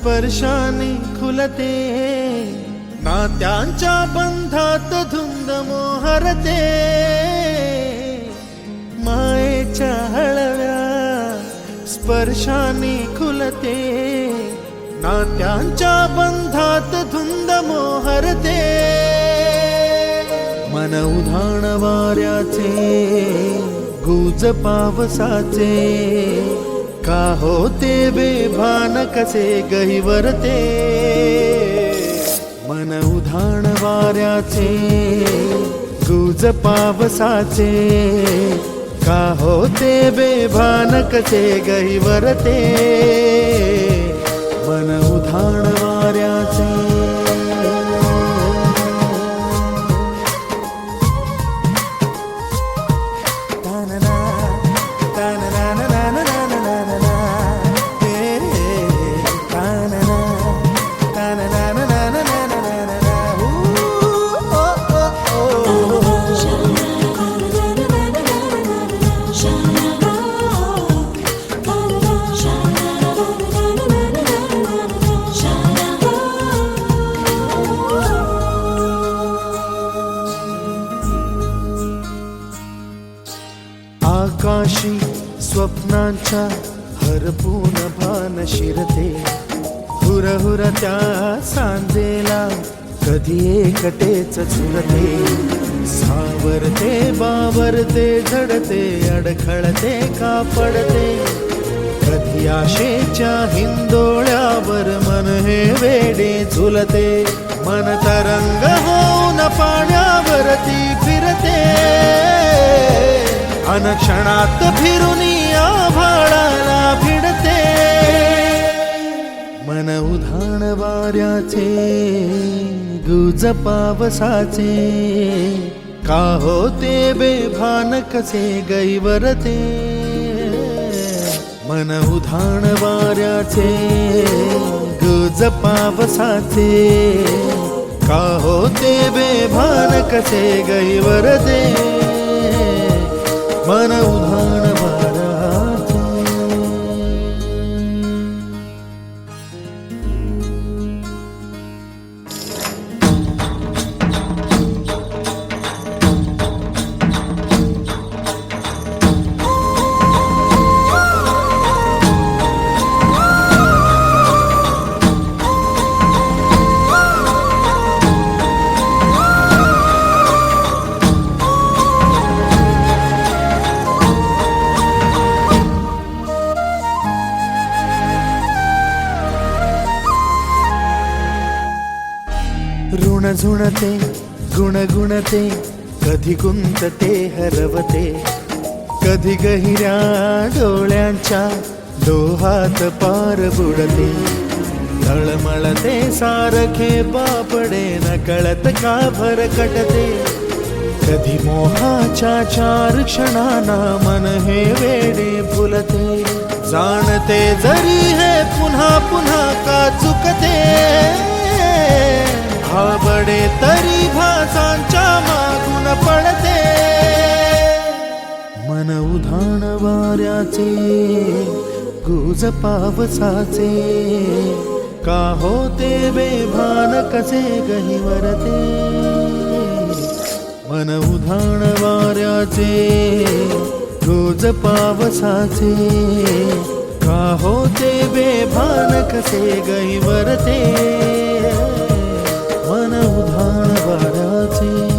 स्पर्शाने खुलते, नात्यांच्या बंधात धुंद मोहरते, मायेच्या हळव्या स्पर्शाने खुलते, नात्यांच्या बंधात धुंद मोहरते, मन उधाण वाऱ्याचे गुज पावसाचे, का होते बेभान कसे गहिवरते, मन उधाण वाऱ्याचे गुज पावसाचे, का होते बेभान कसे गहिवरते, मन उधाण वाऱ्याचे। आकाशी स्वप्नांच्या हरपून भान शिरते, हुरहुर त्या सांजेला कधी एकटेच झुरते, सावरते बावरते झडते, अडखळते का पडते, कधी आशेच्या हिंदोळ्यावर मन हे वेडे झुलते, मन तरंग होऊन पाण्यावरती फिरते, अनक्षणात फिरुनी आभाळाला भिडते, मन उधाण वाऱ्याचे गुज पावसाचे, का होते बेभान कसे गहिवरते, मन उधाण वाऱ्याचे गुज पावसाचे, का होते बेभान कसे गहिवरते, मन उधाण वाऱ्याचे। ऋण झुणते गुणगुणते, कधी गुंतते हरवते, कधी गहिऱ्या डोळ्यांच्या डोहात पार बुडते, तळमळते सारखे बापडे नकळत का भरकटते, कधी मोहाच्या चार क्षणांना मन हे वेडे फुलते, जाणते जरी हे पुन्हा पुन्हा का चुकते, बडे तरी भासांच्या मागून पडते, मन उधाण वाऱ्याचे गुज पावसाचे, का होते बेभान कसे गहिवरते, मन उधाण वाऱ्याचे गुज पावसाचे, का होते बेभान कसे गहिवरते, मन उधाण वाऱ्याचे।